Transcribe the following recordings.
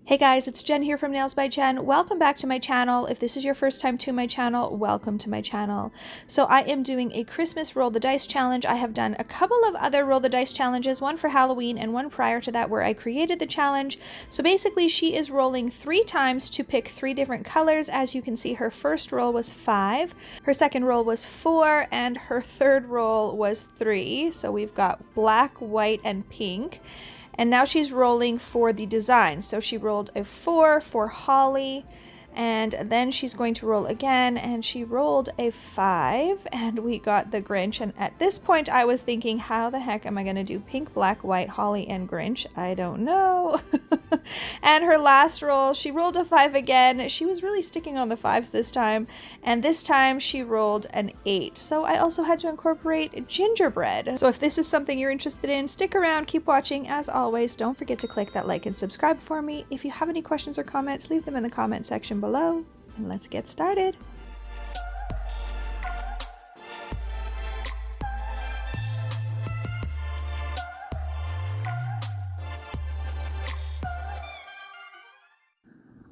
Hey guys, it's Jen here from Nails by Jen. Welcome back to my channel. If this is your first time to my channel, welcome to my channel. So I am doing a Christmas roll the dice challenge. I have done a couple of other roll the dice challenges, one for Halloween and one prior to that where I created the challenge. So basically she is rolling 3 times to pick 3 different colors. As you can see, her first roll was 5, her second roll was 4, and her third roll was 3. So we've got black, white, and pink. And now she's rolling for the design. So she rolled a 4 for holly, and then she's going to roll again, and she rolled a 5, and we got the Grinch. And at this point I was thinking, how the heck am I going to do pink, black, white, holly, and Grinch? I don't know. And her last roll, she rolled a 5 again. She was really sticking on the 5s this time, and this time she rolled an 8. So I also had to incorporate gingerbread. So if this is something you're interested in, stick around, keep watching. As always, don't forget to click that like and subscribe for me. If you have any questions or comments, leave them in the comment section below, and let's get started.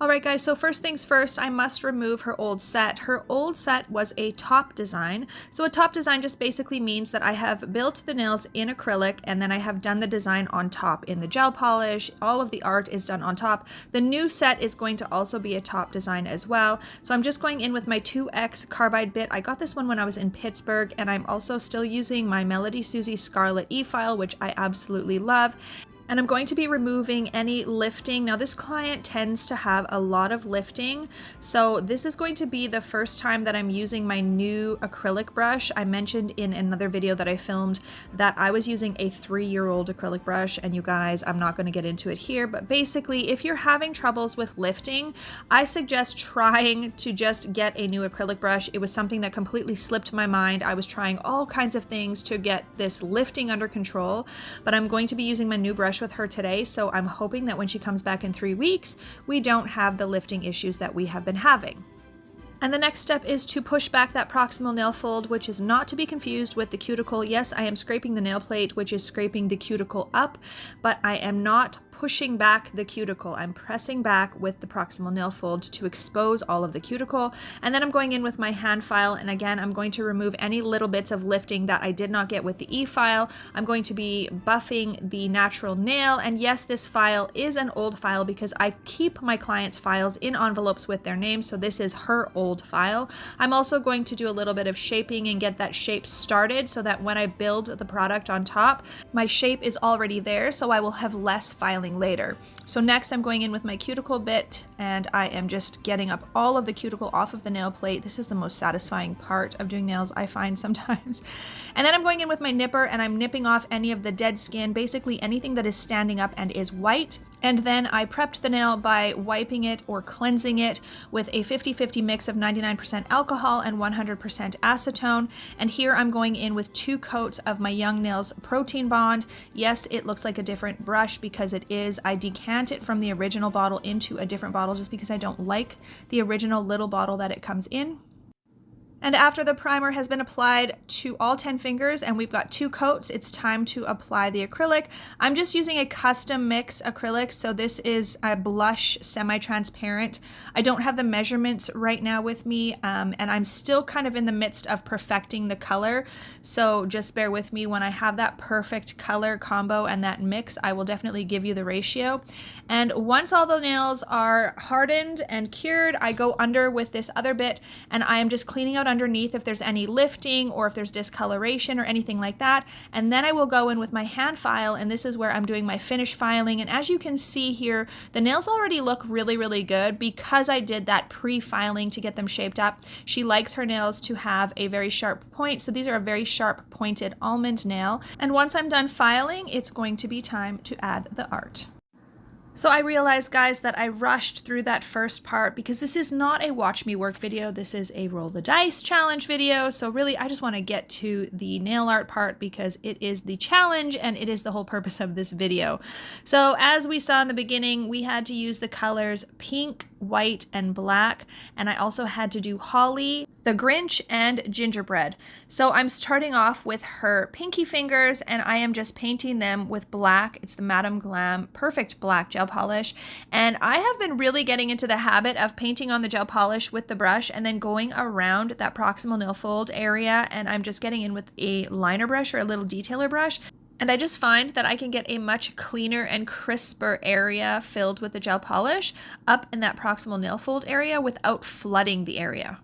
Alright guys, so first things first, I must remove her old set. Her old set was a top design. So a top design just basically means that I have built the nails in acrylic and then I have done the design on top in the gel polish. All of the art is done on top. The new set is going to also be a top design as well. So I'm just going in with my 2X carbide bit. I got this one when I was in Pittsburgh, and I'm also still using my MELODYSUSIE Scarlet E-file, which I absolutely love. And I'm going to be removing any lifting. Now this client tends to have a lot of lifting, so this is going to be the first time that I'm using my new acrylic brush. I mentioned in another video that I filmed that I was using a 3-year-old acrylic brush, and you guys, I'm not going to get into it here, but basically if you're having troubles with lifting, I suggest trying to just get a new acrylic brush. It was something that completely slipped my mind. I was trying all kinds of things to get this lifting under control, but I'm going to be using my new brush with her today, so I'm hoping that when she comes back in 3 weeks, we don't have the lifting issues that we have been having. And the next step is to push back that proximal nail fold, which is not to be confused with the cuticle. Yes, I am scraping the nail plate, which is scraping the cuticle up, but I am not pushing back the cuticle. I'm pressing back with the proximal nail fold to expose all of the cuticle. And then I'm going in with my hand file, and again, I'm going to remove any little bits of lifting that I did not get with the E-file. I'm going to be buffing the natural nail, and yes, this file is an old file because I keep my clients' files in envelopes with their names, so this is her old file. I'm also going to do a little bit of shaping and get that shape started so that when I build the product on top, my shape is already there, so I will have less filing later. So next I'm going in with my cuticle bit, and I am just getting up all of the cuticle off of the nail plate. This is the most satisfying part of doing nails, I find sometimes. And then I'm going in with my nipper and I'm nipping off any of the dead skin, basically anything that is standing up and is white. And then I prepped the nail by wiping it or cleansing it with a 50-50 mix of 99% alcohol and 100% acetone. And here I'm going in with 2 coats of my Young Nails Protein Bond. Yes, it looks like a different brush because it is. I decant it from the original bottle into a different bottle just because I don't like the original little bottle that it comes in. And after the primer has been applied to all 10 fingers and we've got 2 coats, it's time to apply the acrylic. I'm just using a custom mix acrylic, so this is a blush semi-transparent. I don't have the measurements right now with me, and I'm still kind of in the midst of perfecting the color, so just bear with me. When I have that perfect color combo and that mix, I will definitely give you the ratio. And once all the nails are hardened and cured, I go under with this other bit and I am just cleaning out underneath if there's any lifting or if there's discoloration or anything like that. And then I will go in with my hand file, and this is where I'm doing my finish filing. And as you can see here, the nails already look really, really good because I did that pre-filing to get them shaped up. She likes her nails to have a very sharp point, so these are a very sharp pointed almond nail. And once I'm done filing, it's going to be time to add the art. So I realized, guys, that I rushed through that first part because this is not a watch me work video. This is a roll the dice challenge video. So really, I just want to get to the nail art part because it is the challenge and it is the whole purpose of this video. So as we saw in the beginning, we had to use the colors pink, white and black, and I also had to do holly, the Grinch, and gingerbread. So I'm starting off with her pinky fingers, and I am just painting them with black. It's the Madame Glam Perfect Black Gel Polish, and I have been really getting into the habit of painting on the gel polish with the brush and then going around that proximal nail fold area, and I'm just getting in with a liner brush or a little detailer brush. And I just find that I can get a much cleaner and crisper area filled with the gel polish up in that proximal nail fold area without flooding the area.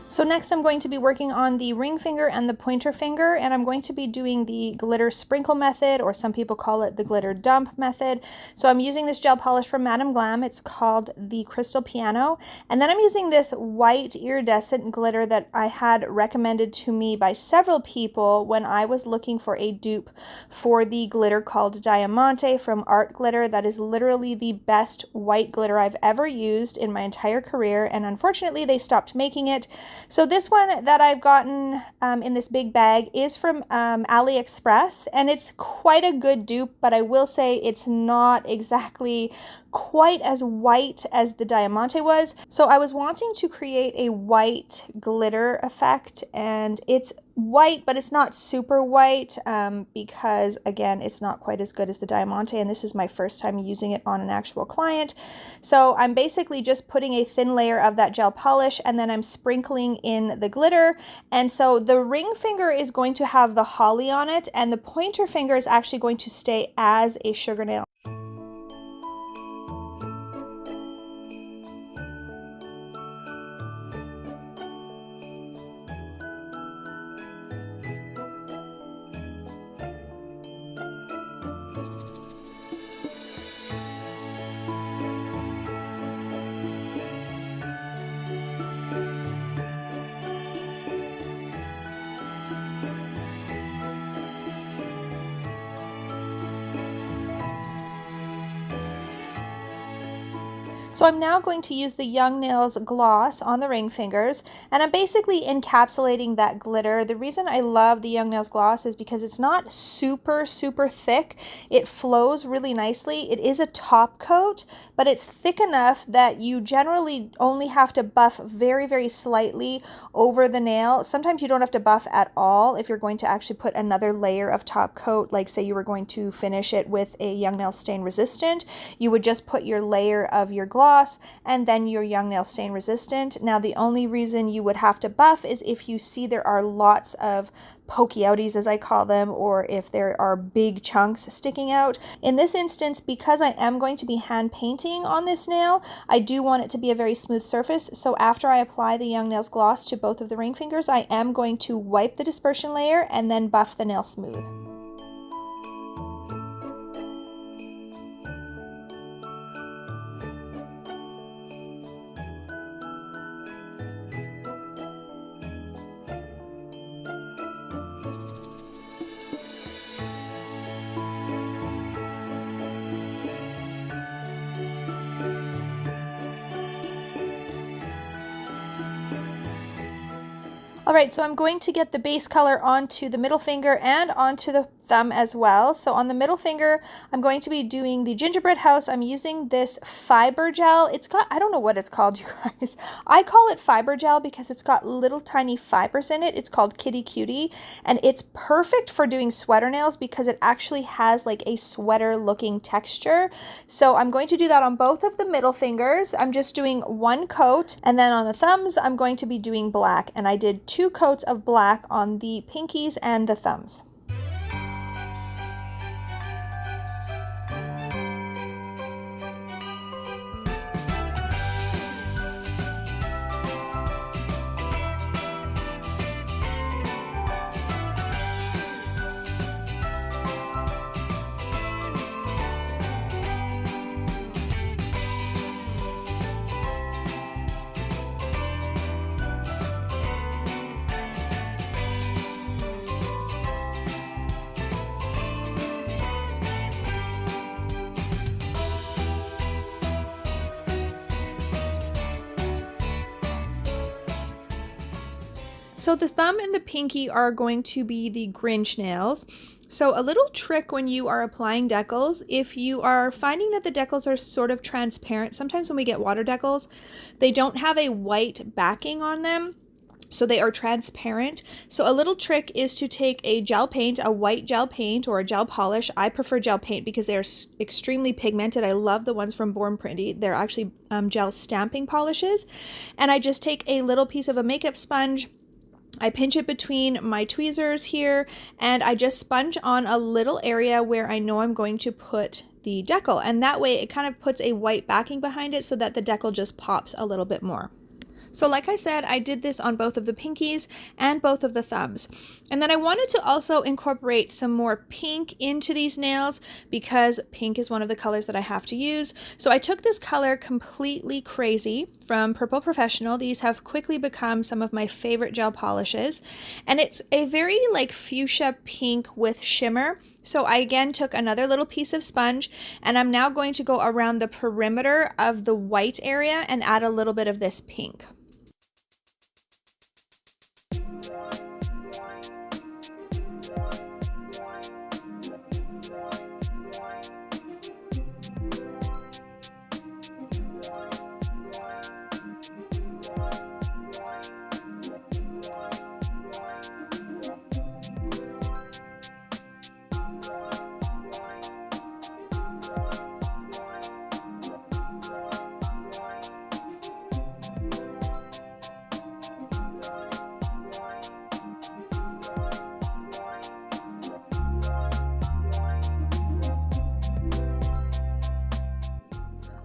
So next I'm going to be working on the ring finger and the pointer finger, and I'm going to be doing the glitter sprinkle method, or some people call it the glitter dump method. So I'm using this gel polish from Madame Glam. It's called the Crystal Piano. And then I'm using this white iridescent glitter that I had recommended to me by several people when I was looking for a dupe for the glitter called Diamante from Art Glitter. That is literally the best white glitter I've ever used in my entire career, and unfortunately they stopped making it. So this one that I've gotten in this big bag is from AliExpress, and it's quite a good dupe, but I will say it's not exactly quite as white as the Diamante was. So I was wanting to create a white glitter effect, and it's white, but it's not super white because, again, it's not quite as good as the Diamante, and this is my first time using it on an actual client. So I'm basically just putting a thin layer of that gel polish, and then I'm sprinkling in the glitter. And so the ring finger is going to have the holly on it, and the pointer finger is actually going to stay as a sugar nail. So I'm now going to use the Young Nails gloss on the ring fingers, and I'm basically encapsulating that glitter. The reason I love the Young Nails gloss is because it's not super thick. It flows really nicely. It is a top coat, but it's thick enough that you generally only have to buff very slightly over the nail. Sometimes you don't have to buff at all if you're going to actually put another layer of top coat, like say you were going to finish it with a Young Nails stain resistant. You would just put your layer of your gloss and then your Young Nail stain resistant. Now the only reason you would have to buff is if you see there are lots of pokey outies, as I call them, or if there are big chunks sticking out. In this instance, because I am going to be hand painting on this nail, I do want it to be a very smooth surface. So after I apply the Young Nails gloss to both of the ring fingers, I am going to wipe the dispersion layer and then buff the nail smooth. Alright, so I'm going to get the base color onto the middle finger and onto the thumb as well. So on the middle finger, I'm going to be doing the gingerbread house. I'm using this fiber gel. It's got, I don't know what it's called, you guys. I call it fiber gel because it's got little tiny fibers in it. It's called CUTIE, and it's perfect for doing sweater nails because it actually has like a sweater looking texture. So I'm going to do that on both of the middle fingers. I'm just doing one coat, and then on the thumbs, I'm going to be doing black, and I did 2 coats of black on the pinkies and the thumbs. So the thumb and the pinky are going to be the Grinch nails. So a little trick when you are applying decals, if you are finding that the decals are sort of transparent, sometimes when we get water decals, they don't have a white backing on them. So they are transparent. So a little trick is to take a gel paint, a white gel paint or a gel polish. I prefer gel paint because they are extremely pigmented. I love the ones from Born Pretty. They're actually gel stamping polishes. And I just take a little piece of a makeup sponge. I pinch it between my tweezers here, and I just sponge on a little area where I know I'm going to put the decal. And that way it kind of puts a white backing behind it so that the decal just pops a little bit more. So like I said, I did this on both of the pinkies and both of the thumbs. And then I wanted to also incorporate some more pink into these nails because pink is one of the colors that I have to use. So I took this color Completely Crazy from Purple Professional. These have quickly become some of my favorite gel polishes. And it's a very like fuchsia pink with shimmer. So I again took another little piece of sponge and I'm now going to go around the perimeter of the white area and add a little bit of this pink.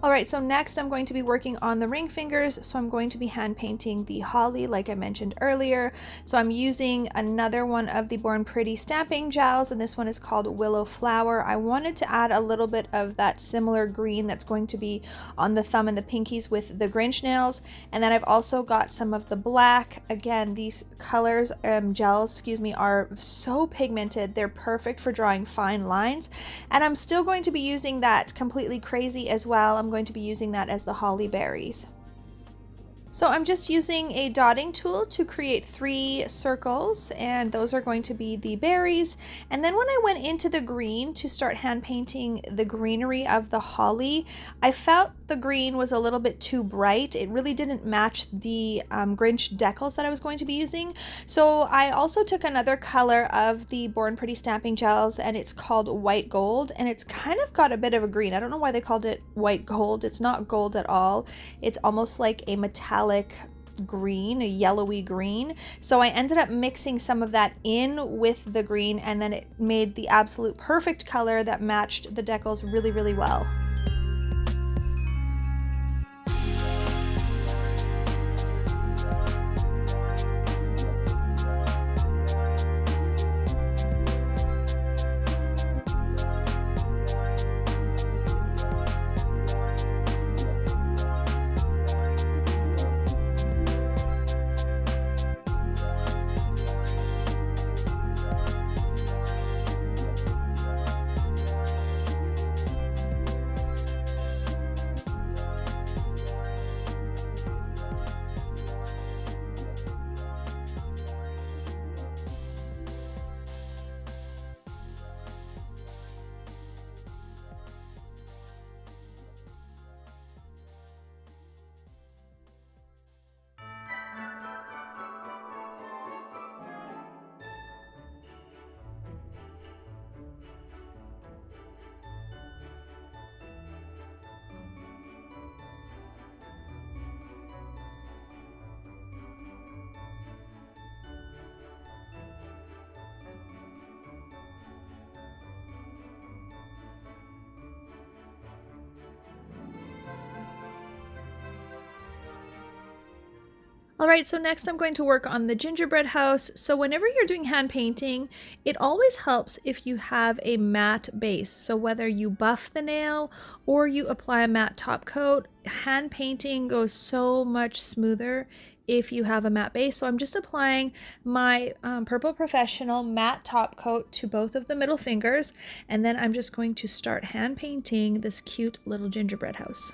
Alright, so next I'm going to be working on the ring fingers, so I'm going to be hand painting the holly like I mentioned earlier. So I'm using another one of the Born Pretty stamping gels, and this one is called Willow Flower. I wanted to add a little bit of that similar green that's going to be on the thumb and the pinkies with the Grinch nails, and then I've also got some of the black. Again, these colors, gels, excuse me, are so pigmented. They're perfect for drawing fine lines, and I'm still going to be using that Completely Crazy as well. I'm going to be using that as the holly berries. So I'm just using a dotting tool to create 3 circles, and those are going to be the berries. And then when I went into the green to start hand painting the greenery of the holly, I felt the green was a little bit too bright. It really didn't match the Grinch decals that I was going to be using. So I also took another color of the Born Pretty stamping gels, and it's called White Gold, and it's kind of got a bit of a green. I don't know why they called it white gold. It's not gold at all. It's almost like a metallic green, a yellowy green. So I ended up mixing some of that in with the green, and then it made the absolute perfect color that matched the decals really, really well. Alright, so next I'm going to work on the gingerbread house. So whenever you're doing hand painting, it always helps if you have a matte base. So whether you buff the nail or you apply a matte top coat, hand painting goes so much smoother if you have a matte base. So I'm just applying my Purple Professional matte top coat to both of the middle fingers, and then I'm just going to start hand painting this cute little gingerbread house.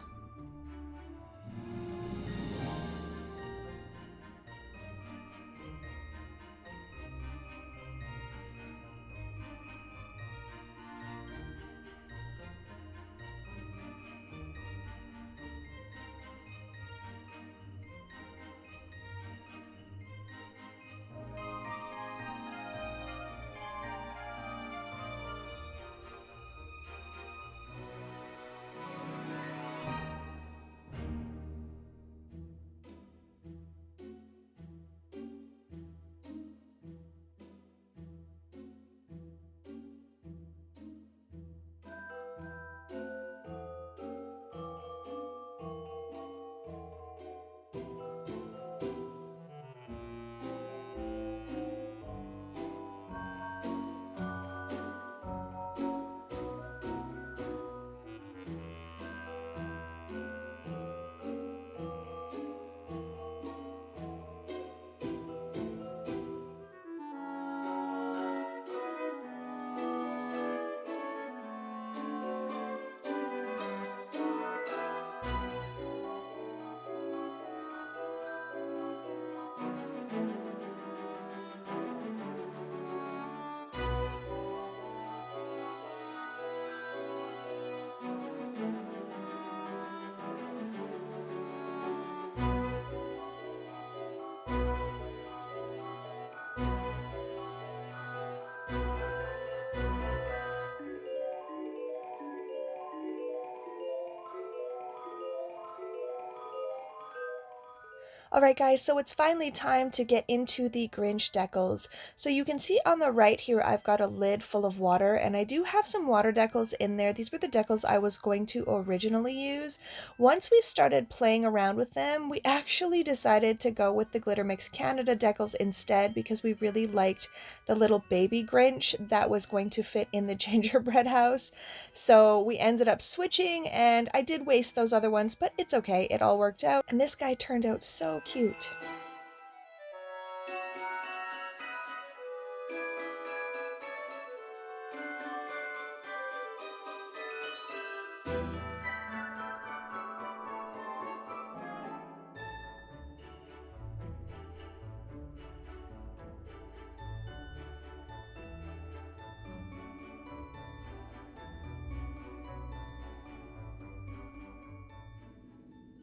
Alright guys, so it's finally time to get into the Grinch decals. So you can see on the right here I've got a lid full of water, and I do have some water decals in there. These were the decals I was going to originally use. Once we started playing around with them, we actually decided to go with the Glitter Mix Canada decals instead because we really liked the little baby Grinch that was going to fit in the gingerbread house. So we ended up switching, and I did waste those other ones, but it's okay, it all worked out. And this guy turned out so cute.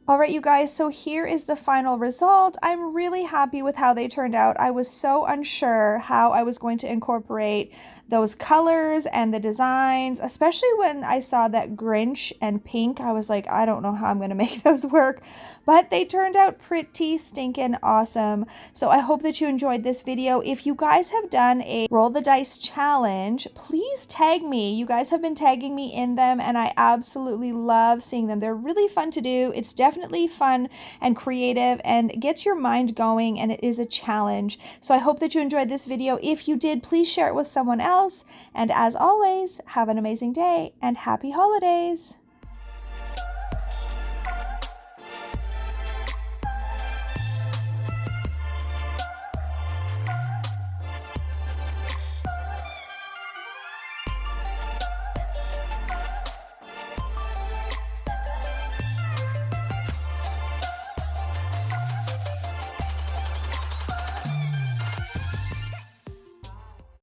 Alright you guys, so here is the final result. I'm really happy with how they turned out. I was so unsure how I was going to incorporate those colors and the designs, especially when I saw that Grinch and pink. I was like, I don't know how I'm going to make those work, but they turned out pretty stinking awesome. So I hope that you enjoyed this video. If you guys have done a roll the dice challenge, please tag me. You guys have been tagging me in them, and I absolutely love seeing them. They're really fun to do. It's definitely fun and creative and gets your mind going, and it is a challenge. So I hope that you enjoyed this video. If you did, please share it with someone else. And as always, have an amazing day and happy holidays.